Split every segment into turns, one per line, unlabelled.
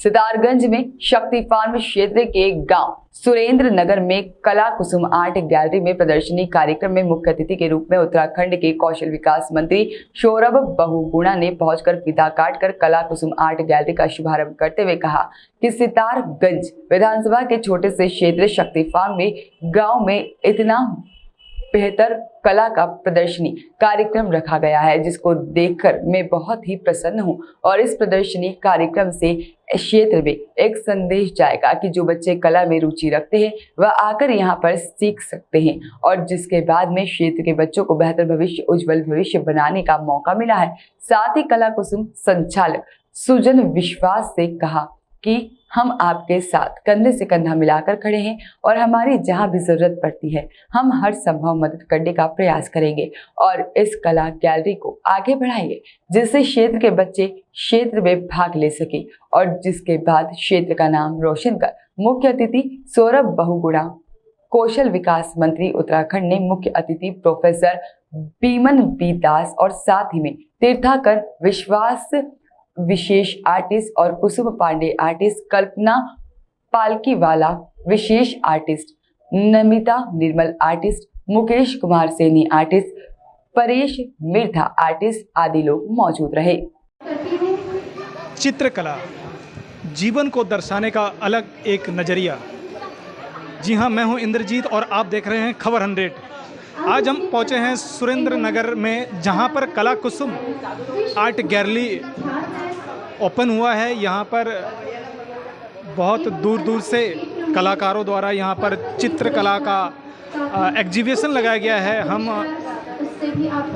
सितारगंज में शक्ति फार्म क्षेत्र के गांव सुरेंद्र नगर में कला कुसुम आर्ट गैलरी में प्रदर्शनी कार्यक्रम में मुख्य अतिथि के रूप में उत्तराखंड के कौशल विकास मंत्री सौरभ बहुगुणा ने पहुंचकर फीता काटकर कला कुसुम आर्ट गैलरी का शुभारंभ करते हुए कहा कि सितारगंज विधानसभा के छोटे से क्षेत्र शक्ति फार्म में गाँव में इतना बेहतर कला का प्रदर्शनी कार्यक्रम रखा गया है, जिसको देखकर मैं बहुत ही प्रसन्न हूं और इस प्रदर्शनी कार्यक्रम से क्षेत्र में एक संदेश जाएगा कि जो बच्चे कला में रुचि रखते हैं वह आकर यहां पर सीख सकते हैं और जिसके बाद में क्षेत्र के बच्चों को बेहतर भविष्य, उज्जवल भविष्य बनाने का मौका मिला है। साथ ही कला कुसुम संचालक सुजन विश्वास से कहा कि हम आपके साथ कंधे से कंधा मिलाकर खड़े हैं और हमारी जहां भी जरूरत पड़ती है हम हर संभव मदद करने का प्रयास करेंगे और इस कला गैलरी को आगे बढ़ाएंगे, जिससे क्षेत्र के बच्चे क्षेत्र में भाग ले सके और जिसके बाद क्षेत्र का नाम रोशन कर मुख्य अतिथि सौरभ बहुगुणा कौशल विकास मंत्री उत्तराखंड ने मुख्य अतिथि प्रोफेसर बीमन बी दास और साथ ही में तीर्थाकर विश्वास विशेष आर्टिस्ट और कुसुम पांडे आर्टिस्ट, कल्पना पालकीवाला विशेष artist, Namita Nirmal artist, Mukesh Kumar Saini artist, Paresh Mirdha artist आदि लोग मौजूद रहे।
चित्रकला जीवन को दर्शाने का अलग एक नज़रिया। जी हाँ, मैं हूँ इंद्रजीत और आप देख रहे हैं खबर 100। आज हम पहुँचे हैं सुरेंद्र नगर में, जहाँ पर कला कुसुम आर्ट गैलरी ओपन हुआ है। यहाँ पर बहुत दूर दूर से कलाकारों द्वारा यहाँ पर चित्रकला का एग्जीबिशन लगाया गया है। हम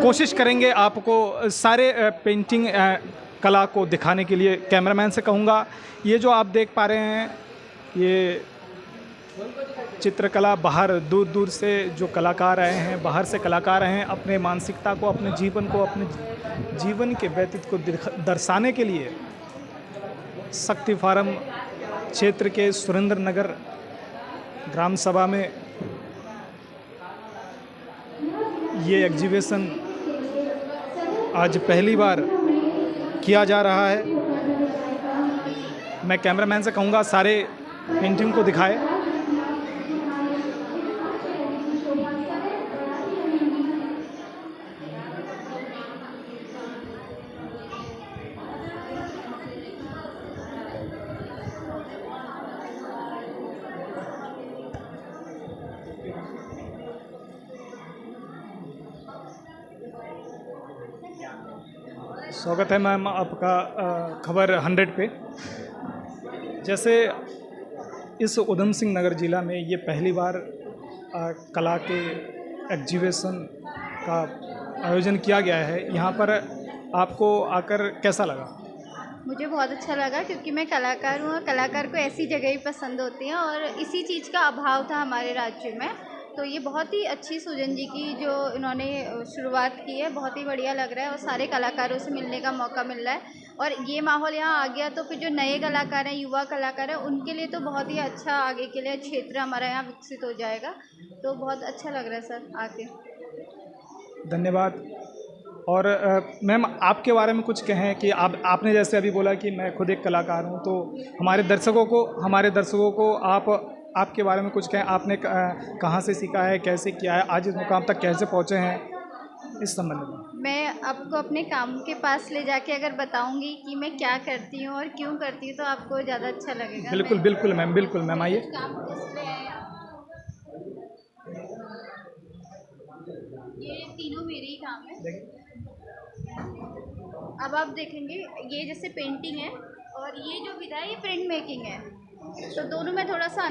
कोशिश करेंगे आपको सारे पेंटिंग कला को दिखाने के लिए। कैमरामैन से कहूँगा, ये जो आप देख पा रहे हैं ये चित्रकला, बाहर दूर दूर से जो कलाकार आए हैं, बाहर से कलाकार आए हैं अपने मानसिकता को, अपने जीवन को, अपने जीवन के व्यतीत को दर्शाने के लिए शक्ति फार्म क्षेत्र के सुरेंद्र नगर ग्राम सभा में ये एग्जीबिशन आज पहली बार किया जा रहा है। मैं कैमरामैन से कहूँगा सारे पेंटिंग को दिखाए। स्वागत है मैम आपका खबर 100 पे। जैसे इस उधम सिंह नगर ज़िला में ये पहली बार कला के एग्जीबिशन का आयोजन किया गया है, यहाँ पर आपको आकर कैसा लगा?
मुझे बहुत अच्छा लगा क्योंकि मैं कलाकार हूँ और कलाकार को ऐसी जगह ही पसंद होती हैं और इसी चीज़ का अभाव था हमारे राज्य में। तो ये बहुत ही अच्छी सुजन जी की जो इन्होंने शुरुआत की है, बहुत ही बढ़िया लग रहा है और सारे कलाकारों से मिलने का मौका मिल रहा है। और ये माहौल यहाँ आ गया तो फिर जो नए कलाकार हैं, युवा कलाकार हैं, उनके लिए तो बहुत ही अच्छा आगे के लिए क्षेत्र हमारा यहाँ विकसित हो जाएगा। तो बहुत अच्छा लग रहा है सर आके।
धन्यवाद। और मैम आपके बारे में कुछ कहें कि आपने जैसे अभी बोला कि मैं खुद एक कलाकार हूँ, तो हमारे दर्शकों को आपके बारे में कुछ कहें। आपने कहाँ से सीखा है, कैसे किया है, आज इस मुकाम तक कैसे पहुँचे हैं, इस संबंध में?
मैं आपको अपने काम के पास ले जाके अगर बताऊंगी कि मैं क्या करती हूँ और क्यों करती हूँ तो आपको ज़्यादा अच्छा लगेगा।
बिल्कुल बिल्कुल मैम, बिल्कुल मैम, आइए।
ये तीनों मेरे ही काम है। अब आप देखेंगे ये जैसे पेंटिंग है और ये जो विधा है ये प्रिंट मेकिंग है, तो दोनों में थोड़ा सा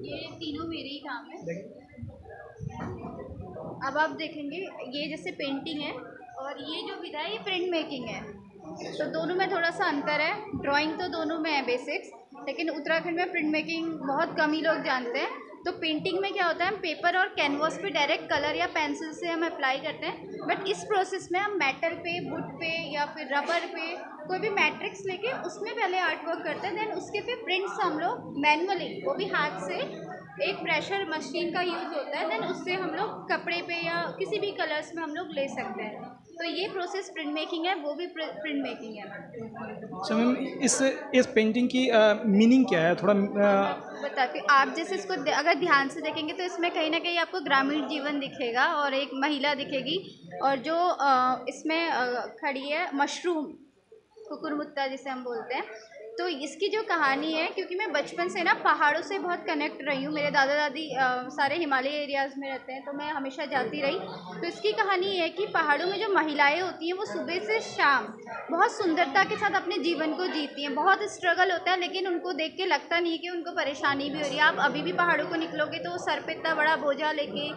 ये तीनों मेरे ही काम है। अब आप देखेंगे ये जैसे पेंटिंग है और ये जो विधा है ये प्रिंट मेकिंग है, तो दोनों में थोड़ा सा अंतर है। ड्राइंग तो दोनों में है बेसिक्स, लेकिन उत्तराखंड में प्रिंट मेकिंग बहुत कम ही लोग जानते हैं। तो पेंटिंग में क्या होता है, हम पेपर और कैनवास पे डायरेक्ट कलर या पेंसिल से हम अप्लाई करते हैं, बट इस प्रोसेस में हम मेटल पे, वुड पे या फिर रबर पे कोई भी मैट्रिक्स लेके उसमें पहले आर्ट वर्क करते हैं, देन उसके फिर प्रिंट्स हम लोग मैनुअली, वो भी हाथ से एक प्रेशर मशीन का यूज़ होता है, देन उससे हम लोग कपड़े पे या किसी भी कलर्स में हम लोग ले सकते हैं। तो ये प्रोसेस प्रिंट मेकिंग है, वो भी प्रिंट मेकिंग है।
अच्छा मैम, इस पेंटिंग की मीनिंग क्या है, थोड़ा
बताती हूँ। आप जैसे इसको अगर ध्यान से देखेंगे तो इसमें कहीं ना कहीं आपको ग्रामीण जीवन दिखेगा और एक महिला दिखेगी, और जो इसमें खड़ी है मशरूम, कुकुरमुत्ता जिसे हम बोलते हैं। तो इसकी जो कहानी है, क्योंकि मैं बचपन से ना पहाड़ों से बहुत कनेक्ट रही हूँ, मेरे दादा दादी सारे हिमालय एरियाज़ में रहते हैं, तो मैं हमेशा जाती रही। तो इसकी कहानी ये है कि पहाड़ों में जो महिलाएं होती हैं वो सुबह से शाम बहुत सुंदरता के साथ अपने जीवन को जीती हैं। बहुत स्ट्रगल होता है, लेकिन उनको देख के लगता नहीं है कि उनको परेशानी भी हो रही है। आप अभी भी पहाड़ों को निकलोगे तो वो सर पे इतना बड़ा बोझा लेके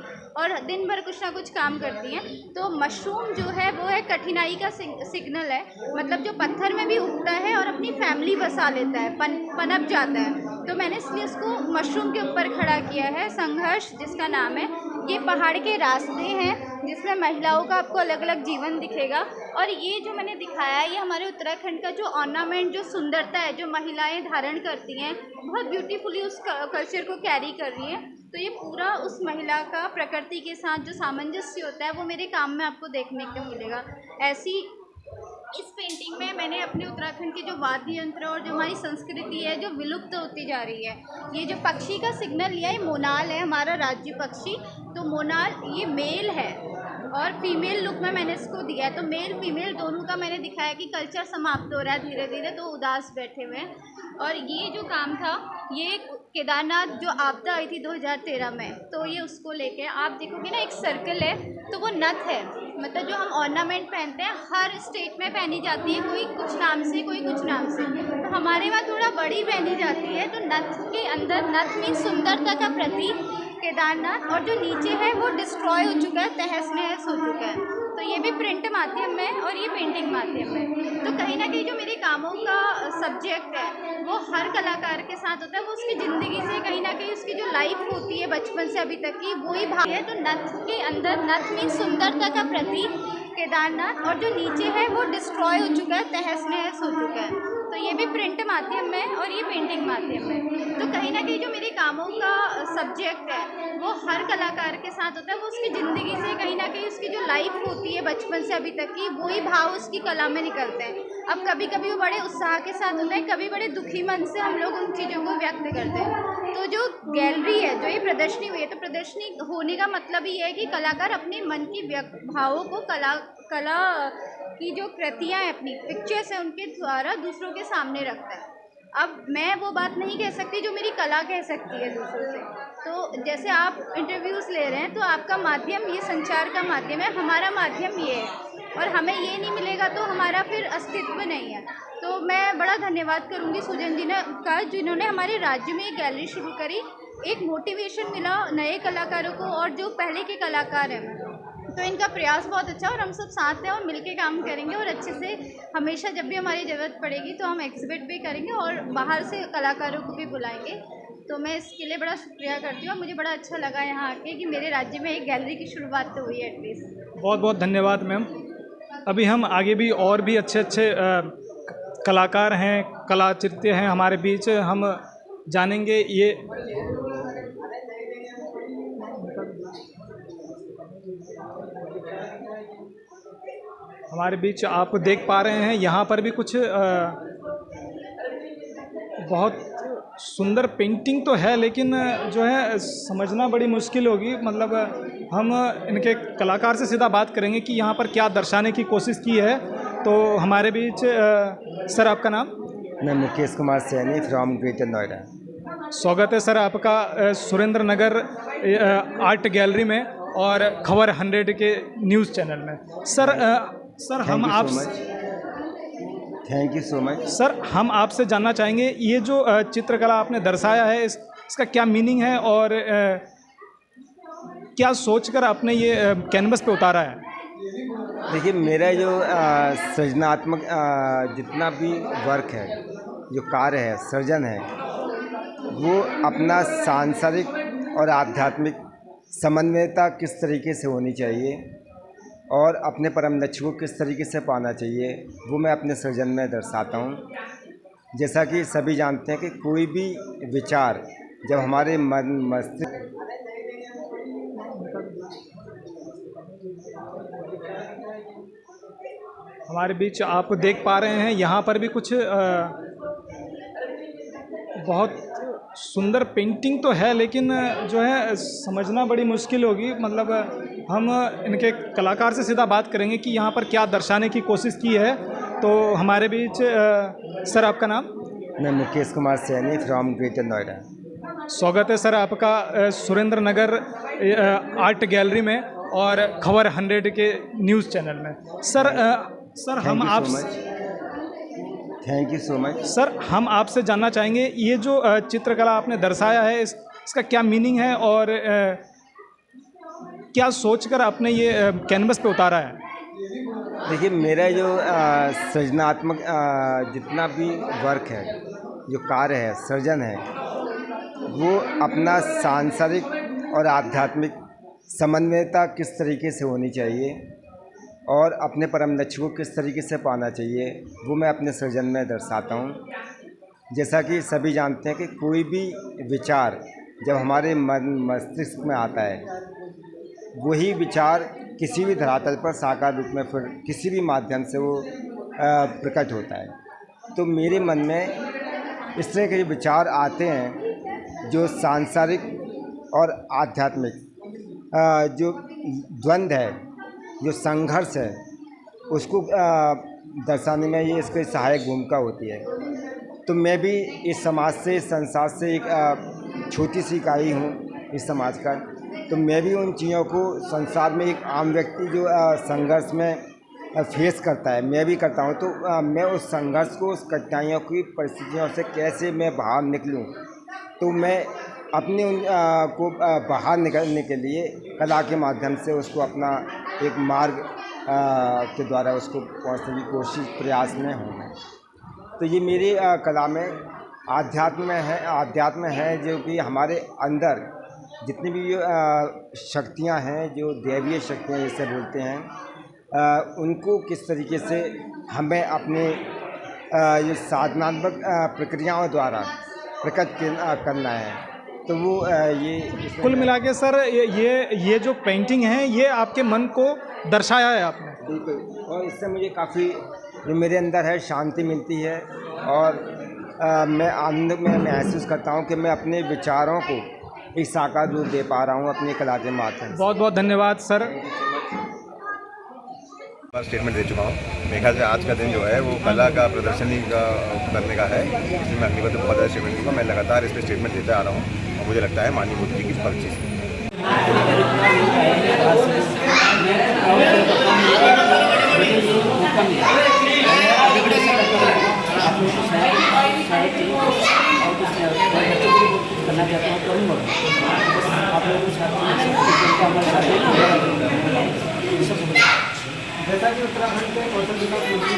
और दिन भर कुछ ना कुछ काम करती हैं। तो मशरूम जो है वो है कठिनाई का सिग्नल है, मतलब जो पत्थर में भी उगता है और अपनी फैमिली बसा लेता है, पनप जाता है। तो मैंने इसलिए उसको मशरूम के ऊपर खड़ा किया है। संघर्ष जिसका नाम है, ये पहाड़ के रास्ते हैं जिसमें महिलाओं का आपको अलग अलग जीवन दिखेगा। और ये जो मैंने दिखाया है, ये हमारे उत्तराखंड का जो ऑर्नामेंट, जो सुंदरता है जो महिलाएं धारण करती हैं, बहुत ब्यूटीफुली उस कल्चर को कैरी कर रही हैं। तो ये पूरा उस महिला का प्रकृति के साथ जो सामंजस्य होता है वो मेरे काम में आपको देखने को मिलेगा। ऐसी इस पेंटिंग में मैंने अपने उत्तराखंड के जो वाद्य यंत्र और जो हमारी संस्कृति है जो विलुप्त होती जा रही है, ये जो पक्षी का सिग्नल लिया है, मोनाल है हमारा राज्य पक्षी। तो मोनाल ये मेल है और फीमेल लुक में मैंने इसको दिया है। तो मेल फीमेल दोनों का मैंने दिखाया कि कल्चर समाप्त हो रहा है धीरे धीरे, तो उदास बैठे हुए हैं। और ये जो काम था, ये केदारनाथ जो आपदा आई थी 2013 में, तो ये उसको लेके आप देखोगे ना, एक सर्कल है तो वो नथ है। मतलब जो हम ऑर्नामेंट पहनते हैं हर स्टेट में पहनी जाती है, कोई कुछ नाम से कोई कुछ नाम से, तो हमारे वहाँ थोड़ा बड़ी पहनी जाती है। तो नथ के अंदर, नथ मीन सुंदरता का प्रतीक केदारनाथ, और जो नीचे है वो डिस्ट्रॉय हो चुका है, तहस नहस हो चुका है। तो ये भी प्रिंट माध्यम में और ये पेंटिंग माध्यम में। तो कहीं ना कहीं जो मेरे कामों का सब्जेक्ट है वो हर कलाकार के साथ होता है, वो उसकी ज़िंदगी से कहीं ना कहीं उसकी जो लाइफ होती है बचपन से अभी तक की, वही भाग है। तो नथ के अंदर, नथ मीन सुंदरता का प्रतीक केदारनाथ, और जो नीचे है वो डिस्ट्रॉय हो चुका है, तहस नहस हो चुका है। तो ये भी प्रिंट माध्यम में और ये पेंटिंग माध्यम में। तो कहीं ना कहीं जो मेरे कामों का सब्जेक्ट है वो हर कलाकार के साथ होता है, वो उसकी ज़िंदगी से कहीं ना कहीं उसकी जो लाइफ होती है बचपन से अभी तक की, वही भाव उसकी कला में निकलते हैं। अब कभी कभी वो बड़े उत्साह के साथ होता है, कभी बड़े दुखी मन से हम लोग उन चीज़ों को व्यक्त करते हैं। तो जो गैलरी है, जो ये प्रदर्शनी हुई है, तो प्रदर्शनी होने का मतलब ही है कि कलाकार अपने मन की भावों को कला की जो कृतियाँ हैं, अपनी पिक्चर्स हैं, उनके द्वारा दूसरों के सामने रखता है। अब मैं वो बात नहीं कह सकती जो मेरी कला कह सकती है दूसरों से। तो जैसे आप इंटरव्यूज़ ले रहे हैं तो आपका माध्यम ये संचार का माध्यम है, हमारा माध्यम ये है, और हमें ये नहीं मिलेगा तो हमारा फिर अस्तित्व नहीं है। तो मैं बड़ा धन्यवाद करूँगी सुजन जी का, जिन्होंने हमारे राज्य में एक गैलरी शुरू करी। एक मोटिवेशन मिला नए कलाकारों को, और जो पहले के कलाकार हैं, तो इनका प्रयास बहुत अच्छा, और हम सब साथ हैं और मिलके काम करेंगे, और अच्छे से हमेशा जब भी हमारी ज़रूरत पड़ेगी तो हम एग्जिबिट भी करेंगे और बाहर से कलाकारों को भी बुलाएंगे। तो मैं इसके लिए बड़ा शुक्रिया करती हूँ। मुझे बड़ा अच्छा लगा यहाँ आके कि मेरे राज्य में एक गैलरी की शुरुआत तो हुई है एटलीस्ट।
बहुत बहुत धन्यवाद मैम। अभी हम आगे भी और भी अच्छे अच्छे कलाकार हैं, कलाकृत्य हैं हमारे बीच, हम जानेंगे। ये हमारे बीच आप देख पा रहे हैं, यहाँ पर भी कुछ बहुत सुंदर पेंटिंग तो है, लेकिन जो है समझना बड़ी मुश्किल होगी। मतलब हम इनके कलाकार से सीधा बात करेंगे कि यहाँ पर क्या दर्शाने की कोशिश की है। तो हमारे बीच सर, आपका नाम?
मैं मुकेश कुमार सैनी फ्रॉम ग्रेटर नोएडा।
स्वागत है सर आपका सुरेंद्र नगर आर्ट गैलरी में और खबर 100 के न्यूज़ चैनल में। सर हम आप
thank you so much.
Sir, हम आपसे जानना चाहेंगे, ये जो चित्रकला आपने दर्शाया है, इसका क्या मीनिंग है और क्या सोचकर आपने ये कैनवस पे उतारा है?
देखिए, मेरा जो सृजनात्मक जितना भी वर्क है, जो कार्य है, सृजन है, वो अपना सांसारिक और आध्यात्मिक समन्वयता किस तरीके से होनी चाहिए और अपने परम लक्ष्य को किस तरीके से पाना चाहिए, वो मैं अपने सृजन में दर्शाता हूँ। जैसा कि सभी जानते हैं कि कोई भी विचार जब हमारे मन मस्तिष्क
हमारे बीच आप देख पा रहे हैं यहाँ पर भी कुछ बहुत सुंदर पेंटिंग तो है, लेकिन जो है समझना बड़ी मुश्किल होगी। मतलब हम इनके कलाकार से सीधा बात करेंगे कि यहाँ पर क्या दर्शाने की कोशिश की है। तो हमारे बीच सर, आपका नाम?
मैं मुकेश कुमार सैनी फ्रॉम ग्रेटर नोएडा।
स्वागत है सर आपका सुरेंद्र नगर आर्ट गैलरी में और खबर 100 के न्यूज़ चैनल में। सर हम आप
thank you so much.
Sir, हम आपसे जानना चाहेंगे, ये जो चित्रकला आपने दर्शाया है, इसका क्या मीनिंग है और क्या सोचकर आपने ये कैनवस पे उतारा है?
देखिए, मेरा जो सृजनात्मक जितना भी वर्क है, जो कार्य है, सृजन है, वो अपना सांसारिक और आध्यात्मिक समन्वयता किस तरीके से होनी चाहिए और अपने परम लक्ष्य को किस तरीके से पाना चाहिए, वो मैं अपने सृजन में दर्शाता हूँ। जैसा कि सभी जानते हैं कि कोई भी विचार जब हमारे मन मस्तिष्क में आता है, वही विचार किसी भी धरातल पर साकार रूप में फिर किसी भी माध्यम से वो प्रकट होता है। तो मेरे मन में इस तरह के विचार आते हैं जो सांसारिक और आध्यात्मिक जो द्वंद्व है, जो संघर्ष है, उसको दर्शाने में ये इसकी सहायक भूमिका होती है। तो मैं भी इस समाज से, इस संसार से एक छोटी सी इकाई हूँ इस समाज का। तो मैं भी उन चीज़ों को संसार में एक आम व्यक्ति जो संघर्ष में फेस करता है, मैं भी करता हूँ। तो मैं उस संघर्ष को, उस कठिनाइयों की परिस्थितियों से कैसे मैं बाहर निकलूँ, तो मैं अपने को बाहर निकलने के लिए कला के माध्यम से उसको अपना एक मार्ग के द्वारा उसको पहुँचने की कोशिश, प्रयास में हूँ मैं। तो ये मेरी कला में आध्यात्म है जो कि हमारे अंदर जितनी भी शक्तियाँ हैं, जो दैवीय शक्तियाँ जैसे बोलते हैं, उनको किस तरीके से हमें अपने ये साधनात्मक प्रक्रियाओं द्वारा प्रकट करना है। तो वो ये
कुल मिला के सर, ये जो पेंटिंग है, ये आपके मन को दर्शाया है आपने।
बिल्कुल, और इससे मुझे काफ़ी जो मेरे अंदर है शांति मिलती है और मैं आनंद में महसूस करता हूँ कि मैं अपने विचारों को एक साकार रूप दे पा रहा हूँ अपनी कला के माध्यम से।
बहुत बहुत धन्यवाद सर।
स्टेटमेंट दे चुका हूँ। मेरे ख्याल से आज का दिन जो है वो कला का प्रदर्शनी का करने का है, इसलिए मैं अगली बार बहुत ज़्यादा स्टेटमेंट दूँगा। मैं लगातार इस पर स्टेटमेंट देता आ रहा हूँ और मुझे लगता है माननीय मोदी जी की पर्ची से
करना चाहता हूँ, करूँगा। आप लोगों के साथ जैसा कि उत्तराखंड के कौशल विकास मंत्री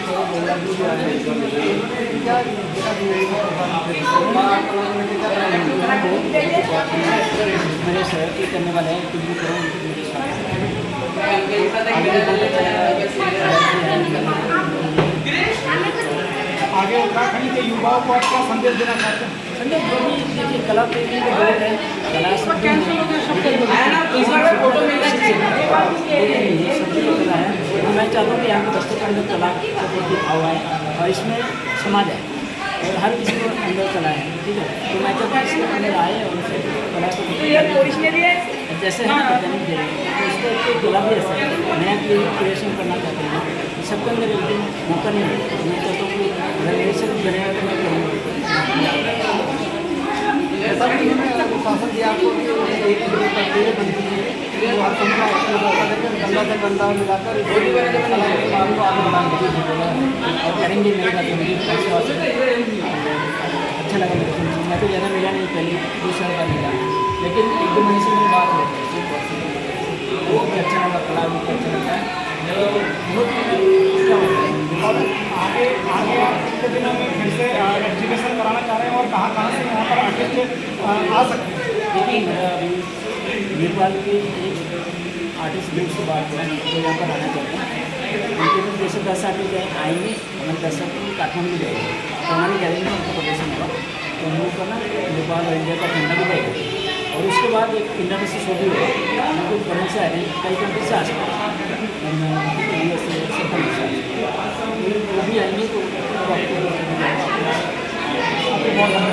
मेरे शहर के करने वाले हैं, कुछ भी करो मेरे
आगे उत्तराखंड के युवाओं को क्या संदेश देना चाहते हैं?
संदेश जो भी देखिए, कला पे भी बहुत है, कला सब कला है। मैं चाहता हूँ कि यहाँ के बच्चों के अंदर कला का प्रति भाव है और इसमें समाज है और हर किसी को अंदर कला है, ठीक है। तो मैं चाहता हूँ इसके अंदर आए और उनसे कला को जैसे हम प्रेजेंट दे रहे हैं, तो इसको एक कला भी ऐसा है, नया क्रिएशन करना चाहते हैं। सबके अंदर एक दिन मौका नहीं मिलता। मैं चाहता हूँ कि अगर मेरे से कुछ बनेगा तो मैं करूँगा। ऐसा भी नहीं है, शासन दिया आपको एक तस्वीरें बनती है, हर संख्या गंदा से गंदा मिलाकर को आगे बढ़ाएंगे और करेंगे। मेरे ख्याल से मुझे विश्वास है, अच्छा लगा मेरे को। मैं तो ज़्यादा मिला नहीं, पहले 2 साल का मिला, लेकिन 1-2 महीने से मेरी बात हो गई, वो भी अच्छा लगा, कला भी अच्छा लगता है।
और आगे के दिनों में फिर से एग्जीबिशन कराना चाह रहे हैं और कहाँ से यहाँ पर आर्टिस्ट आ सकते हैं?
देखिए, मेरा अभी नेपाल के एक आर्टिस्ट ग्रुप से बात है, तो यहाँ पर आना चाहते हैं। उनके भी जैसे 10 आर्टिस्ट आएंगे, हमारे 10 आर्टिस्ट काठमांडू जाएंगे, तो हमारी गैलरी में उनका प्रदर्शन होगा। तो हम लोग का ना नेपाल और इंडिया का झंडा भी रहेगा। और उसके बाद एक इंटरनेशनल शो भी होगा, बिल्कुल फॉरेन से आ रहे हैं, कई कंट्री से आ सकते हैं, यूएस से सब कंट्री से आ सकते हैं, वो भी आएंगे तो आपको बहुत